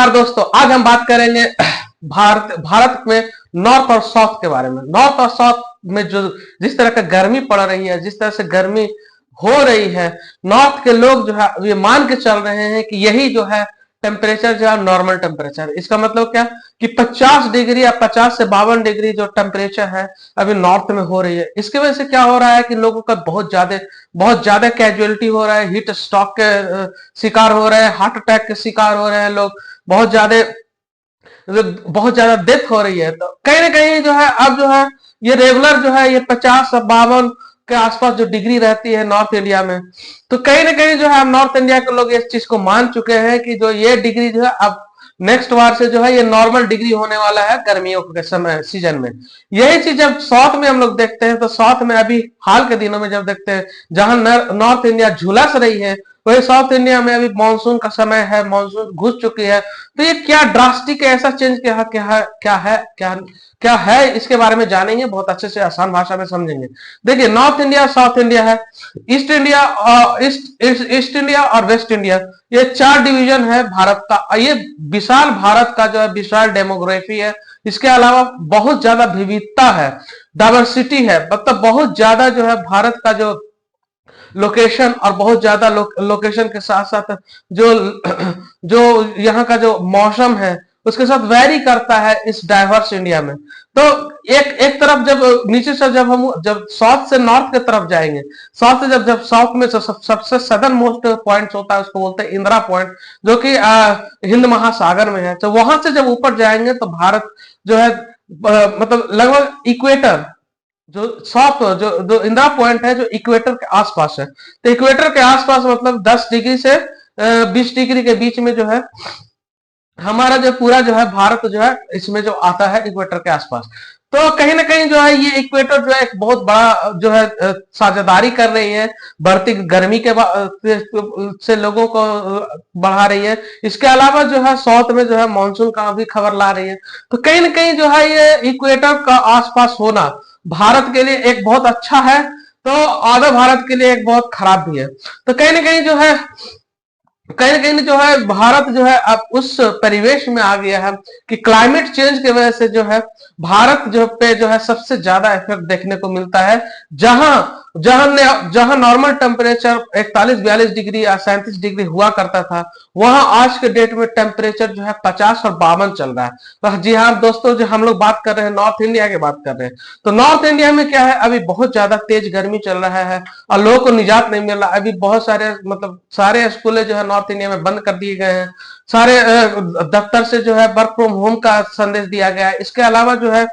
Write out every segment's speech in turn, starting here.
नमस्कार दोस्तों, आज हम बात करेंगे भारत में नॉर्थ और साउथ के बारे में। नॉर्थ और साउथ में जो जिस तरह का गर्मी पड़ रही है, जिस तरह से गर्मी हो रही है, नॉर्थ के लोग जो है ये मान के चल रहे हैं कि यही जो है टेम्परेचर जो है नॉर्मल टेम्परेचर। इसका मतलब क्या कि 50 डिग्री या 50 से 52 डिग्री जो टेम्परेचर है अभी नॉर्थ में हो रही है। इसकी वजह से क्या हो रहा है कि लोगों का बहुत ज्यादा कैजुअलिटी हो रहा है, हीट स्ट्रोक के शिकार हो रहे हैं, हार्ट अटैक के शिकार हो रहे हैं लोग, बहुत ज्यादा डेथ हो रही है। तो कहीं ना कहीं जो है अब जो है ये रेगुलर जो है ये 50 52 के आसपास जो डिग्री रहती है नॉर्थ इंडिया में, तो कहीं ना कहीं जो है नॉर्थ इंडिया के लोग इस चीज को मान चुके हैं कि जो ये डिग्री जो है अब नेक्स्ट बार से जो है ये नॉर्मल डिग्री होने वाला है गर्मियों के समय सीजन में। यही चीज जब साउथ में हम लोग देखते हैं तो साउथ में अभी हाल के दिनों में जब देखते हैं जहां नॉर्थ इंडिया झुलस रही है, वही साउथ इंडिया में अभी मानसून का समय है, मानसून घुस चुकी है। तो ये क्या ड्रास्टिक ऐसा चेंज क्या है इसके बारे में जानेंगे, बहुत अच्छे से आसान भाषा में समझेंगे। देखिए, नॉर्थ इंडिया, साउथ इंडिया है, ईस्ट इंडिया और वेस्ट इंडिया, ये 4 डिवीजन है भारत का। ये विशाल भारत का जो है विशाल डेमोग्राफी है। इसके अलावा बहुत ज्यादा विविधता है, डाइवर्सिटी है, मतलब बहुत ज्यादा जो है भारत का जो लोकेशन और बहुत ज्यादा लोकेशन के साथ साथ जो जो यहाँ का जो मौसम है उसके साथ वेरी करता है इस डाइवर्स इंडिया में। तो एक तरफ जब नीचे से जब साउथ से नॉर्थ की तरफ जाएंगे, साउथ से जब साउथ में सबसे सदर्न मोस्ट पॉइंट होता है उसको बोलते हैं इंदिरा पॉइंट, जो कि हिंद महासागर में है। तो वहां से जब ऊपर जाएंगे तो भारत जो है मतलब लगभग इक्वेटर, जो साउथ जो इंदिरा पॉइंट है जो इक्वेटर के आसपास है। तो इक्वेटर के आसपास मतलब 10 डिग्री से 20 डिग्री के बीच में जो है हमारा जो पूरा जो है भारत जो है इसमें जो आता है इक्वेटर के आसपास। तो कहीं ना कहीं जो है ये इक्वेटर जो है एक बहुत बड़ा जो है साझेदारी कर रही है, बढ़ती गर्मी के से लोगों को बढ़ा रही है। इसके अलावा जो है साउथ में जो है मानसून का भी खबर ला रही है। तो कहीं ना कहीं जो है ये इक्वेटर का आसपास होना भारत के लिए एक बहुत अच्छा है, तो आधा भारत के लिए एक बहुत खराब भी है। तो कहीं ना कहीं जो है भारत जो है अब उस परिवेश में आ गया है कि क्लाइमेट चेंज की वजह से जो है भारत जो है सबसे ज्यादा इफेक्ट देखने को मिलता है। जहां जहां नॉर्मल टेम्परेचर 41 42 डिग्री या 37 डिग्री हुआ करता था, वहां आज के डेट में टेम्परेचर जो है 50 और 52 चल रहा है। तो जी हाँ दोस्तों, जो हम लोग बात कर रहे हैं नॉर्थ इंडिया की बात कर रहे हैं, तो नॉर्थ इंडिया में क्या है अभी बहुत ज्यादा तेज गर्मी चल रहा है और लोगों को निजात नहीं मिल रहा। अभी बहुत सारे मतलब सारे स्कूलें जो है नॉर्थ इंडिया में बंद कर दिए गए हैं, सारे दफ्तर से जो है वर्क फ्रॉम होम का संदेश दिया गया है। इसके अलावा जो है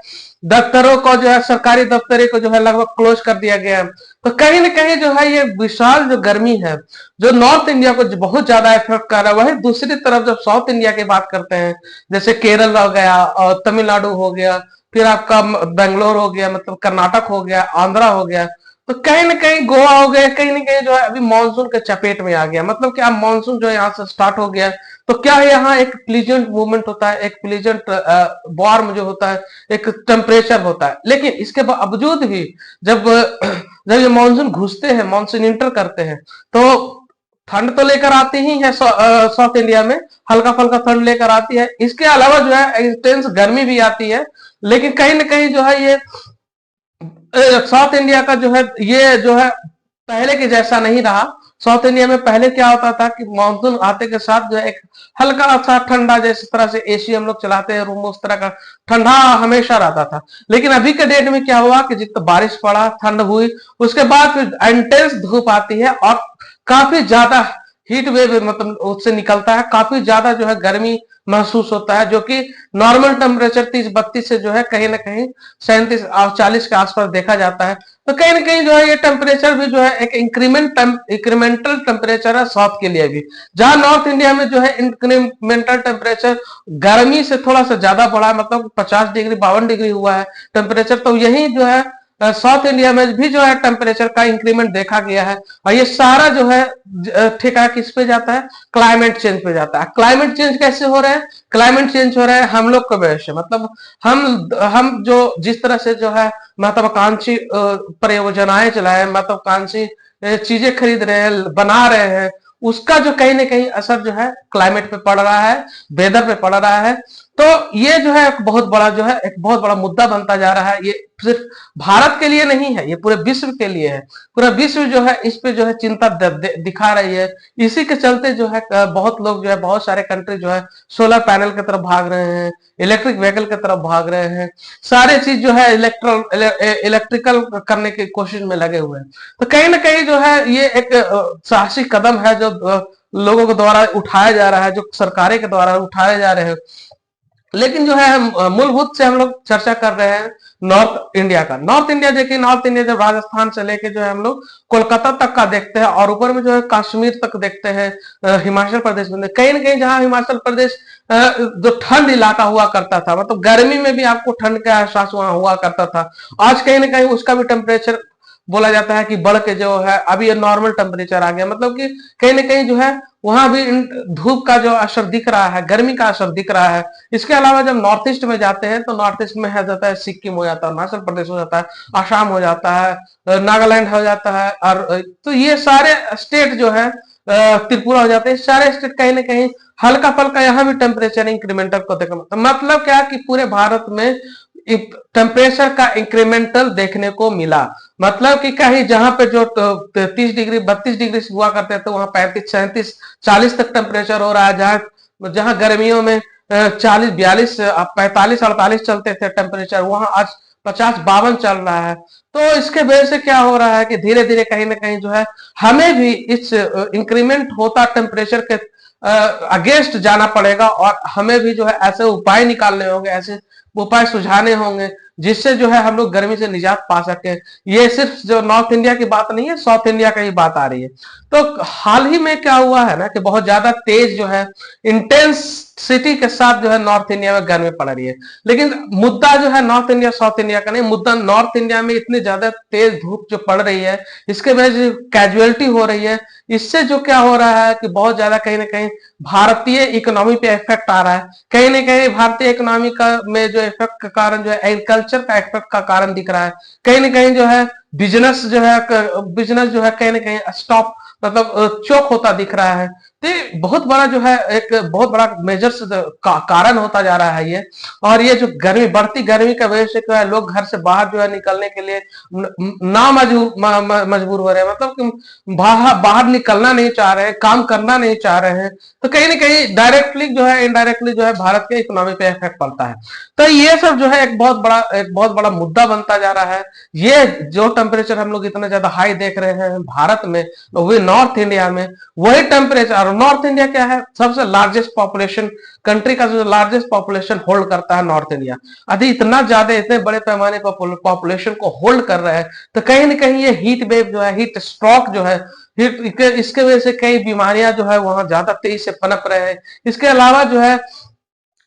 दफ्तरों को जो है सरकारी दफ्तरों को जो है लगभग क्लोज कर दिया गया है। तो कहीं ना कहीं जो है ये विशाल जो गर्मी है जो नॉर्थ इंडिया को बहुत ज्यादा इफेक्ट कर रहा है। वही दूसरी तरफ जब साउथ इंडिया की बात करते हैं, जैसे केरल हो गया और तमिलनाडु हो गया, फिर आपका बेंगलोर हो गया, मतलब कर्नाटक हो गया, आंध्रा हो गया, तो कहीं ना कहीं गोवा हो गया, कहीं ना कहीं जो है अभी मानसून के चपेट में आ गया। मतलब क्या मानसून जो है यहाँ से स्टार्ट हो गया। तो क्या है यहाँ एक प्लीजेंट मूवमेंट होता है, एक प्लीजेंट वार्म जो होता है, एक टेम्परेचर होता है। लेकिन इसके बावजूद भी जब जब ये मानसून घुसते हैं, मानसून इंटर करते हैं, तो ठंड तो लेकर आती ही है साउथ इंडिया में, हल्का फुल्का ठंड लेकर आती है। इसके अलावा जो है इंटेंस गर्मी भी आती है। लेकिन कहीं ना कहीं जो है ये साउथ इंडिया का जो है ये जो है पहले के जैसा नहीं रहा। साउथ इंडिया में पहले क्या होता था कि मानसून आते के साथ जो है एक हल्का सा ठंडा, जैसे तरह से एसी हम लोग चलाते हैं रूम, उस तरह का ठंडा हमेशा रहता था। लेकिन अभी के डेट में क्या हुआ कि जितना बारिश पड़ा, ठंड हुई, उसके बाद फिर इंटेंस धूप आती है और काफी ज्यादा हीट वेव मतलब उससे निकलता है, काफी ज्यादा जो है गर्मी महसूस होता है, जो कि नॉर्मल टेम्परेचर 30 32 से जो है कहीं ना कहीं 37 और 40 के आसपास देखा जाता है। तो कहीं ना कहीं जो है ये टेम्परेचर भी जो है एक इंक्रीमेंटल टेम्परेचर है साउथ के लिए भी। जहां नॉर्थ इंडिया में जो है इंक्रीमेंटल टेम्परेचर गर्मी से थोड़ा सा ज्यादा बढ़ा, मतलब 50 डिग्री 52 डिग्री हुआ है टेम्परेचर। तो यही जो है साउथ इंडिया में भी जो है टेम्परेचर का इंक्रीमेंट देखा गया है। और ये सारा जो है ठेका किस पे जाता है, क्लाइमेट चेंज पे जाता है। क्लाइमेट चेंज कैसे हो रहा है, क्लाइमेट चेंज हो रहा है हम लोग की वजह से। मतलब हम जो जिस तरह से जो है महत्वाकांक्षी परियोजनाएं चलाए, महत्वाकांक्षी चीजें खरीद रहे हैं, बना रहे हैं, उसका जो कहीं ना कहीं असर जो है क्लाइमेट पे पड़ रहा है, वेदर पे पड़ रहा है। तो ये जो है एक बहुत बड़ा जो है एक बहुत बड़ा मुद्दा बनता जा रहा है। ये सिर्फ भारत के लिए नहीं है, ये पूरे विश्व के लिए है। पूरा विश्व जो है इस पे जो है चिंता दिखा रही है। इसी के चलते जो है बहुत लोग जो है, बहुत सारे कंट्री जो है सोलर पैनल की तरफ भाग रहे हैं, इलेक्ट्रिक व्हीकल की तरफ भाग रहे हैं, सारे चीज जो है इलेक्ट्रिकल करने की कोशिश में लगे हुए हैं। तो कहीं ना कहीं जो है ये एक साहसी कदम है जो लोगों के द्वारा उठाया जा रहा है, जो सरकारें के द्वारा उठाए जा रहे हैं। लेकिन जो है हम मूलभूत से हम लोग चर्चा कर रहे हैं नॉर्थ इंडिया का। नॉर्थ इंडिया देखिए, नॉर्थ इंडिया जब राजस्थान से लेके जो है हम लोग कोलकाता तक का देखते हैं, और ऊपर में जो है कश्मीर तक देखते हैं, हिमाचल प्रदेश में कहीं ना कहीं जहां हिमाचल प्रदेश जो ठंड इलाका हुआ करता था, मतलब गर्मी में भी आपको ठंड का एहसास वहां हुआ करता था, आज कहीं ना कहीं उसका भी टेम्परेचर बोला जाता है कि बढ़ के जो है अभी ये नॉर्मल टेम्परेचर आ गया। मतलब कि कहीं ना कहीं जो है वहां भी धूप का जो असर दिख रहा है, गर्मी का असर दिख रहा है। इसके अलावा जब नॉर्थ ईस्ट में जाते हैं तो नॉर्थ ईस्ट में है जाता है सिक्किम हो जाता है, अरुणाचल प्रदेश हो जाता है, आसाम हो जाता है, नागालैंड हो जाता है, और तो ये सारे स्टेट जो है त्रिपुरा हो जाते हैं, सारे स्टेट कहीं ना कहीं हल्का फल्का यहाँ भी टेम्परेचर इंक्रीमेंटल को देखा। मतलब क्या कि पूरे भारत में टेम्परेचर का इंक्रीमेंटल देखने को मिला। मतलब कि कहीं जहां पे जो 30 डिग्री 32 डिग्री से हुआ करते थे, वहां 35 37 40 तक टेम्परेचर हो रहा है। जहां जहां गर्मियों में 40 42 45 48 चलते थे टेम्परेचर, वहां आज 50 52 चल रहा है। तो इसके वजह से क्या हो रहा है कि धीरे धीरे कहीं ना कहीं जो है हमें भी इस इंक्रीमेंट होता टेम्परेचर के अगेंस्ट जाना पड़ेगा, और हमें भी जो है ऐसे उपाय निकालने होंगे, ऐसे उपाय सुझाने होंगे जिससे जो है हम लोग गर्मी से निजात पा सके। ये सिर्फ जो नॉर्थ इंडिया की बात नहीं है, साउथ इंडिया का ही बात आ रही है। तो हाल ही में क्या हुआ है ना कि बहुत ज्यादा तेज जो है इंटेंसिटी के साथ जो है नॉर्थ इंडिया में गर्मी पड़ रही है। लेकिन मुद्दा जो है नॉर्थ इंडिया साउथ इंडिया का नहीं, मुद्दा नॉर्थ इंडिया में इतनी ज्यादा तेज धूप जो पड़ रही है, इसके वजह से कैजुअलिटी हो रही है। इससे जो क्या हो रहा है कि बहुत ज्यादा कहीं ना कहीं भारतीय इकोनॉमी पे इफेक्ट आ रहा है। कहीं ना कहीं भारतीय इकोनॉमी का में जो इफेक्ट का कारण जो है एग्रीकल्चर का इफेक्ट का कारण दिख रहा है। कहीं ना कहीं जो है बिजनेस जो है कहीं ना कहीं स्टॉप, मतलब चोक होता दिख रहा है। तो ये बहुत बड़ा जो है एक बहुत बड़ा मेजर्स कारण होता जा रहा है ये। और ये जो गर्मी, बढ़ती गर्मी की वजह से जो है लोग घर से बाहर जो है निकलने के लिए ना मजबूर हो रहे हैं। मतलब कि बाहर बाहर निकलना नहीं चाह रहे हैं, काम करना नहीं चाह रहे हैं। तो कहीं ना कहीं डायरेक्टली जो है इनडायरेक्टली जो है भारत के इकोनॉमी पे इफेक्ट पड़ता है। तो ये सब जो है एक बहुत बड़ा मुद्दा बनता जा रहा है। ये जो टेम्परेचर हम लोग इतना ज्यादा हाई देख रहे हैं भारत में, वही नॉर्थ इंडिया में वही टेम्परेचर। और नॉर्थ इंडिया क्या है, सबसे लार्जेस्ट पॉपुलेशन कंट्री का जो लार्जेस्ट पॉपुलेशन होल्ड करता है नॉर्थ इंडिया। अभी इतना ज्यादा इतने बड़े पैमाने पर पॉपुलेशन को होल्ड कर रहा है। तो कहीं ना कहीं ये हीट वेव जो है, हीट स्ट्रोक जो है, इसके वजह से कई बीमारियां जो है वहां ज्यादा तेजी से पनप रहे हैं। इसके अलावा जो है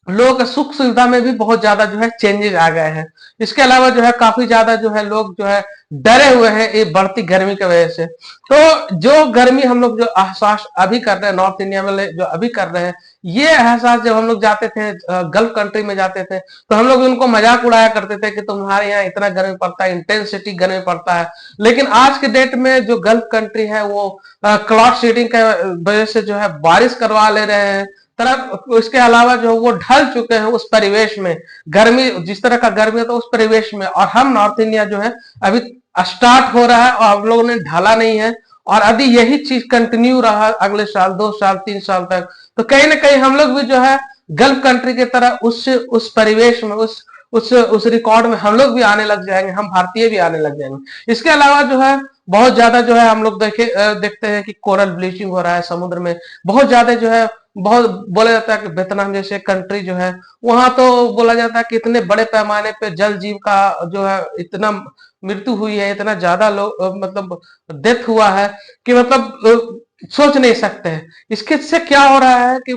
लोगों का सुख सुविधा में भी बहुत ज्यादा जो है चेंजेस आ गए हैं। इसके अलावा जो है काफी ज्यादा जो है लोग जो है डरे हुए हैं ये बढ़ती गर्मी की वजह से। तो जो गर्मी हम लोग जो एहसास अभी कर रहे हैं नॉर्थ इंडिया में जो अभी कर रहे हैं, ये एहसास जब हम लोग जाते थे गल्फ कंट्री में जाते थे तो हम लोग उनको मजाक उड़ाया करते थे कि तुम्हारे यहाँ इतना गर्मी पड़ता है, इंटेंसिटी गर्मी पड़ता है। लेकिन आज के डेट में जो गल्फ कंट्री है वो क्लाउड सीडिंग के वजह से जो है बारिश करवा ले रहे हैं तरफ। इसके अलावा जो वो ढल चुके हैं उस परिवेश में, गर्मी जिस तरह का गर्मी होता है उस परिवेश में। और हम नॉर्थ इंडिया जो है अभी स्टार्ट हो रहा है और हम लोगों ने ढाला नहीं है, और अभी यही चीज कंटिन्यू रहा अगले साल 2 साल 3 साल तक। तो कहीं ना कहीं हम लोग भी जो है गल्फ कंट्री की तरह उस परिवेश में उस रिकॉर्ड में हम लोग भी आने लग जाएंगे, हम भारतीय भी आने लग जाएंगे। इसके अलावा जो है बहुत ज्यादा जो है हम लोग देखते हैं कि कोरल ब्लीचिंग हो रहा है समुद्र में। बहुत ज्यादा जो है बहुत बोला जाता है कि वियतनाम जैसे कंट्री जो है वहां तो बोला जाता है कि इतने बड़े पैमाने पे जल जीव का जो है इतना मृत्यु हुई है, इतना ज्यादा लोग मतलब डेथ हुआ है कि मतलब सोच नहीं सकते हैं। इसके से क्या हो रहा है कि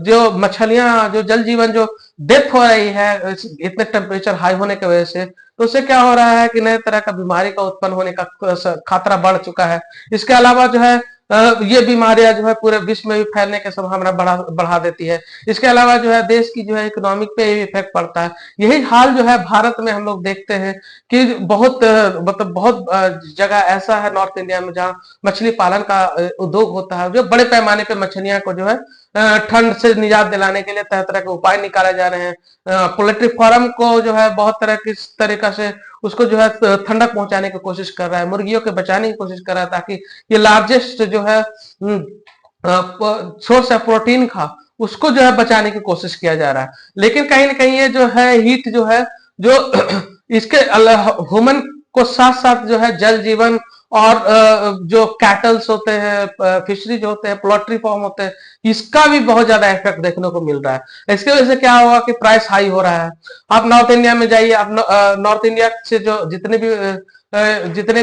जो मछलियां जो जल जीवन जो डेथ हो रही है इतने टेम्परेचर हाई होने की वजह से, तो उससे क्या हो रहा है कि नए तरह का बीमारी का उत्पन्न होने का खतरा बढ़ चुका है। इसके अलावा जो है ये बीमारियां जो है पूरे विश्व में भी फैलने की संभावना बढ़ा देती है। इसके अलावा जो है देश की जो है इकोनॉमिक पे भी इफेक्ट पड़ता है। यही हाल जो है भारत में हम लोग देखते हैं कि बहुत मतलब बहुत जगह ऐसा है नॉर्थ इंडिया में जहाँ मछली पालन का उद्योग होता है, जो बड़े पैमाने पे मछलियां को जो है ठंड से निजात दिलाने के लिए तरह तरह के उपाय निकाले जा रहे हैं। पोल्ट्री फार्म को जो है बहुत तरह की तरीका से उसको जो है ठंडक पहुंचाने की कोशिश कर रहा है, मुर्गियों के बचाने की कोशिश कर रहा है, ताकि ये लार्जेस्ट जो है सोर्स है प्रोटीन का, उसको जो है बचाने की कोशिश किया जा रहा है। लेकिन कहीं ना कहीं ये जो है हीट जो है जो इसके ह्यूमन को साथ साथ जो है जल जीवन और जो कैटल्स होते हैं, फिशरीज होते हैं, पोल्ट्री फार्म होते हैं, इसका भी बहुत ज्यादा इफेक्ट देखने को मिल रहा है। इसकी वजह से क्या होगा कि प्राइस हाई हो रहा है। आप नॉर्थ इंडिया में जाइए, आप नॉर्थ इंडिया से जो जितने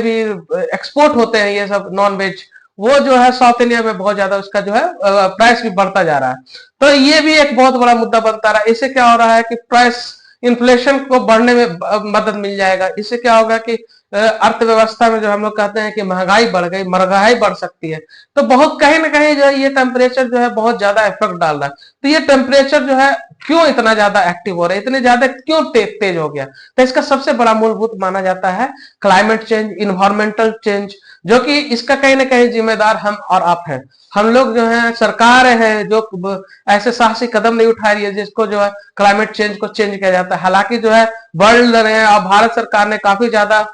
भी एक्सपोर्ट होते हैं ये सब नॉन वेज, वो जो है साउथ इंडिया में बहुत ज्यादा उसका जो है प्राइस भी बढ़ता जा रहा है। तो ये भी एक बहुत बड़ा मुद्दा बनता रहा है। इससे क्या हो रहा है कि प्राइस इन्फ्लेशन को बढ़ने में मदद मिल जाएगा। इससे क्या होगा कि अर्थव्यवस्था में जो हम लोग कहते हैं कि महंगाई बढ़ गई, महंगाई बढ़ सकती है। तो बहुत कहीं ना कहीं जो है ये टेम्परेचर जो है बहुत ज्यादा इफेक्ट डाल रहा है। तो ये टेम्परेचर जो है क्यों इतना ज्यादा एक्टिव हो रहा है, इतने ज्यादा क्यों तेज हो गया, तो इसका सबसे बड़ा मूलभूत माना जाता है क्लाइमेट चेंज, इन्वायरमेंटल चेंज, जो कि इसका कहीं ना कहीं जिम्मेदार हम और आप हैं। हम लोग जो है, सरकार है जो ऐसे साहसी कदम नहीं उठा रही है जिसको जो है क्लाइमेट चेंज को चेंज किया जाता है। हालांकि जो है वर्ल्ड ने और भारत सरकार ने काफी ज्यादा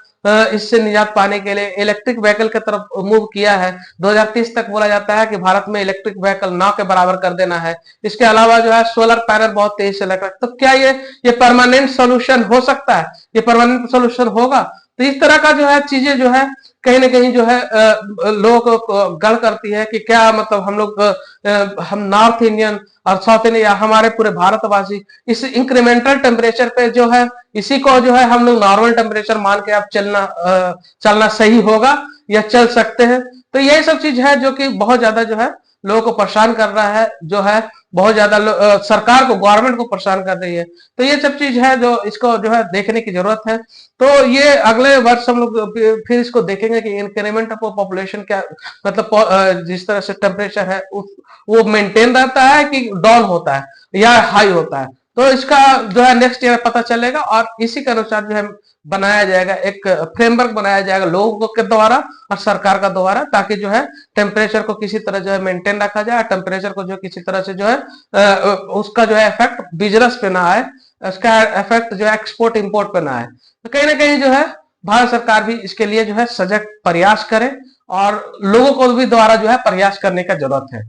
इससे निजात पाने के लिए इलेक्ट्रिक व्हीकल की तरफ मूव किया है। 2030 तक बोला जाता है कि भारत में इलेक्ट्रिक व्हीकल 9 के बराबर कर देना है। इसके अलावा जो है सोलर पैनल बहुत तेजी से लग रहा है। तो क्या ये परमानेंट सोल्यूशन हो सकता है, ये परमानेंट सोल्यूशन होगा? तो इस तरह का जो है चीजें जो है कहीं ना कहीं जो है लोगों को गढ़ करती है कि क्या मतलब हम लोग हम नॉर्थ इंडियन और साउथ इंडिया, हमारे पूरे भारतवासी इस इंक्रीमेंटल टेम्परेचर पे जो है इसी को जो है हम लोग नॉर्मल टेम्परेचर मान के आप चलना सही होगा या चल सकते हैं। तो यही सब चीज है जो कि बहुत ज्यादा जो है लोगों को परेशान कर रहा है, जो है बहुत ज्यादा सरकार को, गवर्नमेंट को परेशान कर रही है। तो ये सब चीज है जो इसको जो है देखने की जरूरत है। तो ये अगले वर्ष हम लोग फिर इसको देखेंगे कि इंक्रीमेंट ऑफ पॉपुलेशन क्या मतलब जिस तरह से टेम्परेचर है वो मेंटेन रहता है कि डाउन होता है या हाई होता है। तो इसका जो है नेक्स्ट ईयर पता चलेगा और इसी के अनुसार जो है बनाया जाएगा, एक फ्रेमवर्क बनाया जाएगा लोगों के द्वारा और सरकार का द्वारा, ताकि जो है टेम्परेचर को किसी तरह जो है मेंटेन रखा जाए। टेम्परेचर को जो किसी तरह से जो है उसका जो है इफेक्ट बिजनेस पे ना आए, उसका इफेक्ट जो है एक्सपोर्ट इंपोर्ट पे ना आए। तो कहीं ना कहीं जो है भारत सरकार भी इसके लिए जो है सजग प्रयास करे और लोगों को भी द्वारा जो है प्रयास करने का जरूरत है।